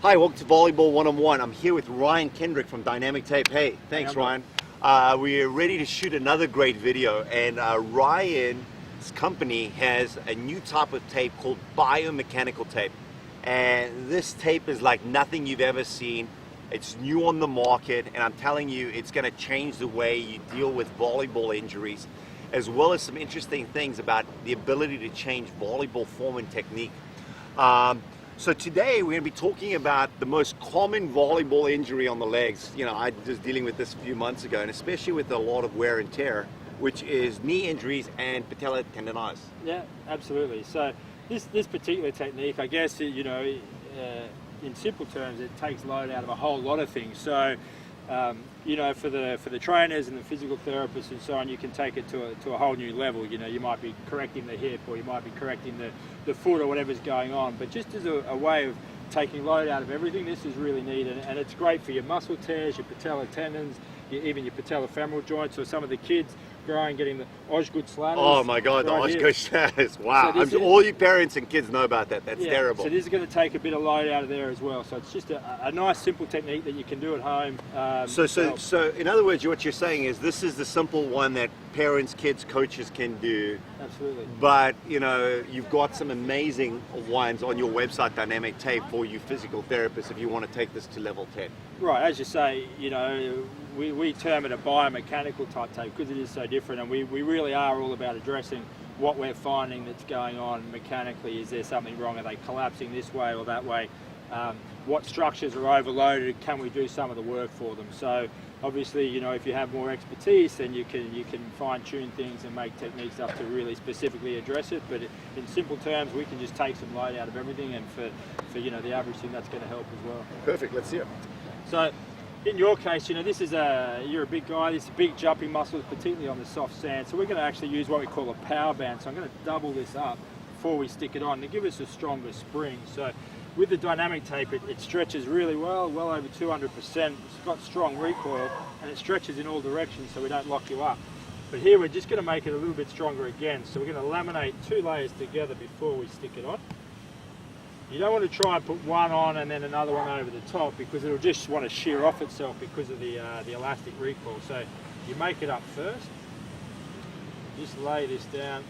Hi, welcome to Volleyball One-on-One. I'm here with Ryan Kendrick from Dynamic Tape. Hey, thanks Ryan. We're ready to shoot another great video, and Ryan's company has a new type of tape called Biomechanical Tape. And this tape is like nothing you've ever seen. It's new on the market, and I'm telling you, it's going to change the way you deal with volleyball injuries, as well as some interesting things about the ability to change volleyball form and technique. So today we're going to be talking about the most common volleyball injury on the legs. You know, I was dealing with this a few months ago, and especially with a lot of wear and tear, which is knee injuries and patellar tendonitis. Yeah, absolutely. So this particular technique, I guess, you know, in simple terms, it takes load out of a whole lot of things. So, you know, for the trainers and the physical therapists and so on, you can take it to a whole new level. You know, you might be correcting the hip, or you might be correcting the foot, or whatever's going on. But just as a way of taking load out of everything, this is really neat, and it's great for your muscle tears, your patellar tendons, even your patellofemoral joints, or some of the kids growing, getting the Osgood-Schlatter. Oh my God, the Osgood-Schlatter. Wow. So all you parents and kids know about that. That's terrible. So this is going to take a bit of load out of there as well. So it's just a nice, simple technique that you can do at home. So in other words, what you're saying is this is the simple one that parents, kids, coaches can do. Absolutely. But, you know, you've got some amazing ones on your website, Dynamic Tape, for you physical therapists if you want to take this to level 10. Right, as you say, you know, we term it a biomechanical type tape because it is so different, and we really are all about addressing what we're finding that's going on mechanically. Is there something wrong? Are they collapsing this way or that way? What structures are overloaded? Can we do some of the work for them? So obviously, you know, if you have more expertise, then you can fine-tune things and make techniques up to really specifically address it. But in simple terms, we can just take some load out of everything, and for you know, the average thing, that's going to help as well. Perfect. Let's see it. So in your case, you know, this is you're a big guy. This is big jumping muscles, particularly on the soft sand. So we're going to actually use what we call a power band. So I'm going to double this up before we stick it on to give us a stronger spring. So with the dynamic tape, it stretches really well over 200%. It's got strong recoil, and it stretches in all directions, so we don't lock you up. But here we're just going to make it a little bit stronger again. So we're going to laminate 2 layers together before we stick it on. You don't want to try and put one on and then another one over the top, because it'll just want to shear off itself because of the elastic recoil. So you make it up first. Just lay this down.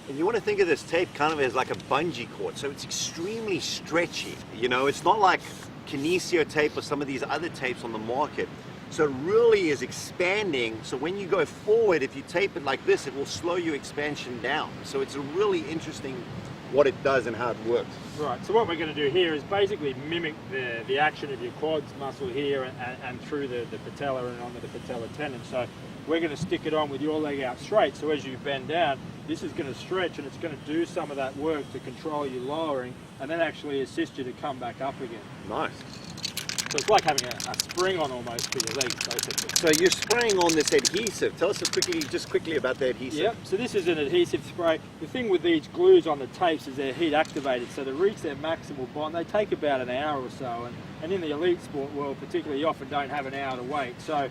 And you want to think of this tape kind of as like a bungee cord, so it's extremely stretchy. You know, it's not like Kinesiotape or some of these other tapes on the market. So it really is expanding. So when you go forward, if you tape it like this, it will slow your expansion down. So it's a really interesting what it does and how it works. Right, so what we're going to do here is basically mimic the action of your quads muscle here and through the patella and onto the patellar tendon. So we're going to stick it on with your leg out straight, so as you bend down, this is going to stretch, and it's going to do some of that work to control you lowering, and then actually assist you to come back up again. Nice. So it's like having a spring on almost for your legs, basically. So you're spraying on this adhesive. Tell us just quickly about the adhesive. Yep, so this is an adhesive spray. The thing with these glues on the tapes is they're heat activated, so to reach their maximal bond, they take about an hour or so. And in the elite sport world particularly, you often don't have an hour to wait. So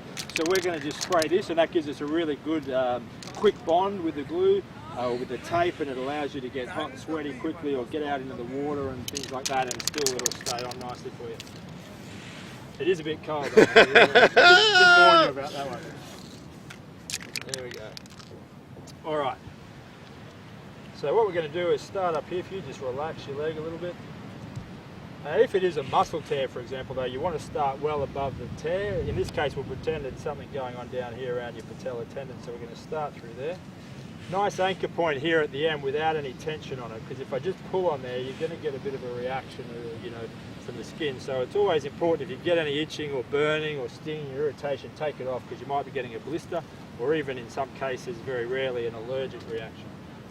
we're going to just spray this, and that gives us a really good quick bond with the glue, with the tape, and it allows you to get hot and sweaty quickly, or get out into the water and things like that, and still it'll stay on nicely for you. It is a bit cold, though. Didn't warn you about that one. There we go. All right. So what we're going to do is start up here for you. Just relax your leg a little bit. If it is a muscle tear, for example, though, you want to start well above the tear. In this case, we'll pretend there's something going on down here around your patellar tendon, so we're going to start through there. Nice anchor point here at the end without any tension on it, because if I just pull on there, you're going to get a bit of a reaction, you know, from the skin. So it's always important, if you get any itching or burning or stinging or irritation, take it off, because you might be getting a blister, or even in some cases, very rarely, an allergic reaction.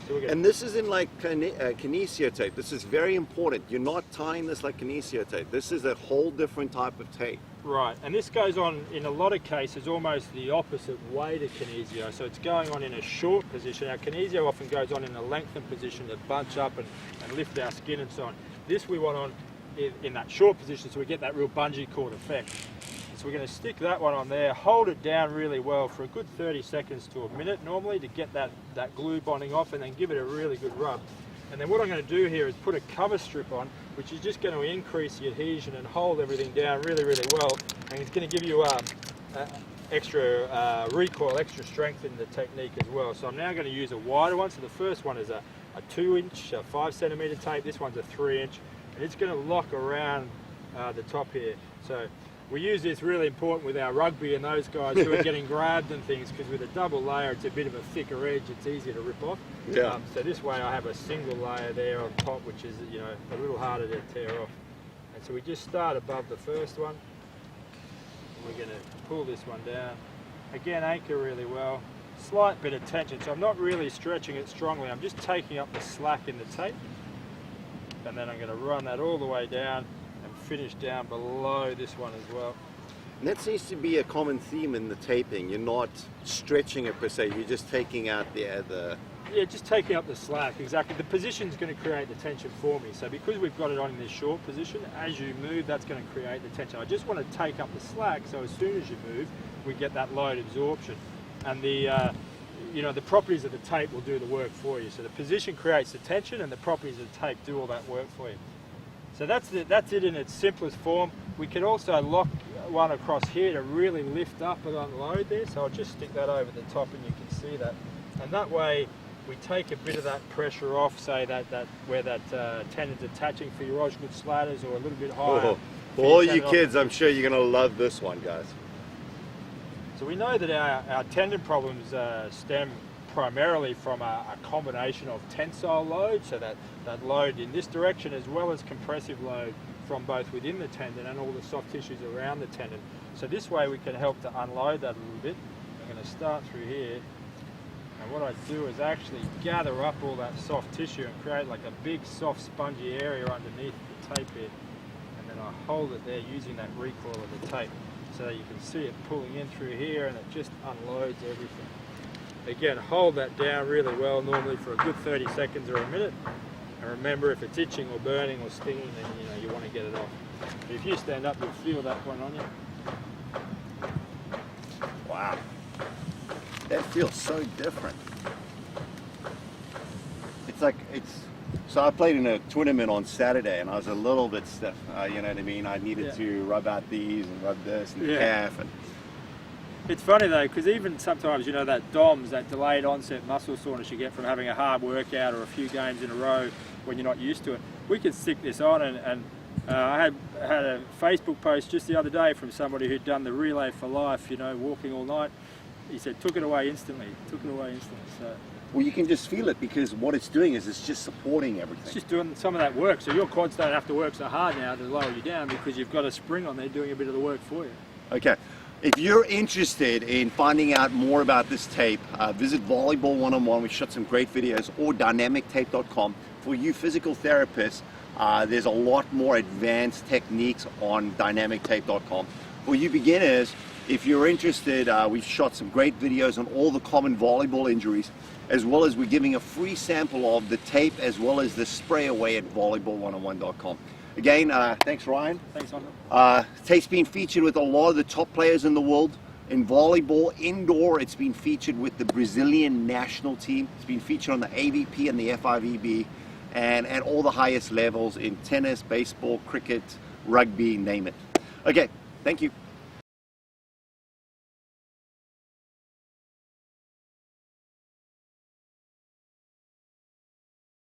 So and this is in like Kinesiotape. This is very important. You're not tying this like Kinesiotape. This is a whole different type of tape. Right, and this goes on in a lot of cases almost the opposite way to kinesio. So it's going on in a short position. Our kinesio often goes on in a lengthened position to bunch up and lift our skin and so on. This we want on in that short position, so we get that real bungee cord effect. So we're going to stick that one on there, hold it down really well for a good 30 seconds to a minute normally to get that glue bonding off, and then give it a really good rub. And then what I'm going to do here is put a cover strip on, which is just going to increase the adhesion and hold everything down really, really well. And it's going to give you extra recoil, extra strength in the technique as well. So I'm now going to use a wider one. So the first one is a 2-inch, 5-centimeter tape. This one's a 3-inch, and it's going to lock around the top here. So we use this really important with our rugby and those guys who are getting grabbed and things, because with a double layer it's a bit of a thicker edge, it's easier to rip off. Yeah. So this way I have a single layer there on top, which is, you know, a little harder to tear off. And so we just start above the first one. We're going to pull this one down. Again, anchor really well. Slight bit of tension, so I'm not really stretching it strongly, I'm just taking up the slack in the tape. And then I'm going to run that all the way down and finish down below this one as well. And that seems to be a common theme in the taping. You're not stretching it per se, you're just taking out the Yeah, just taking up the slack, exactly. The position's going to create the tension for me. So because we've got it on in this short position, as you move, that's going to create the tension. I just want to take up the slack, so as soon as you move, we get that load absorption. And the, you know, the properties of the tape will do the work for you. So the position creates the tension, and the properties of the tape do all that work for you. So that's it in its simplest form. We can also lock one across here to really lift up and unload there. So I'll just stick that over the top, and you can see that. And that way, we take a bit of that pressure off, say that where that tendon's attaching for your Osgood-Schlatters, or a little bit higher. For all you kids, I'm sure you're going to love this one, guys. So we know that our tendon problems stem primarily from a combination of tensile load, so that load in this direction, as well as compressive load from both within the tendon and all the soft tissues around the tendon. So this way we can help to unload that a little bit. I'm going to start through here. And what I do is actually gather up all that soft tissue and create like a big soft spongy area underneath the tape here. And then I hold it there using that recoil of the tape, so that you can see it pulling in through here, and it just unloads everything. Again, hold that down really well, normally for a good 30 seconds or a minute. And remember, if it's itching or burning or stinging, then you know you want to get it off. But if you stand up, you'll feel that one on you. Wow. That feels so different. It's like, so I played in a tournament on Saturday, and I was a little bit stiff, you know what I mean? I needed to rub out these and rub this and the calf. And it's funny though, because even sometimes, you know, that DOMS, that delayed onset muscle soreness you get from having a hard workout or a few games in a row when you're not used to it, we can stick this on. And I had a Facebook post just the other day from somebody who'd done the Relay for Life, you know, walking all night. He said, took it away instantly, So, well, you can just feel it, because what it's doing is it's just supporting everything. it's just doing some of that work. So your quads don't have to work so hard now to lower you down, because you've got a spring on there doing a bit of the work for you. Okay. If you're interested in finding out more about this tape, visit Volleyball 101. We shot some great videos, or dynamictape.com. For you physical therapists, there's a lot more advanced techniques on dynamictape.com. For you beginners, if you're interested, we've shot some great videos on all the common volleyball injuries, as well as we're giving a free sample of the tape as well as the spray away at volleyball101.com. Again, thanks Ryan. Thanks, Hunter. Tape's been featured with a lot of the top players in the world. In volleyball, indoor, it's been featured with the Brazilian national team. It's been featured on the AVP and the FIVB, and at all the highest levels in tennis, baseball, cricket, rugby, name it. Okay, thank you.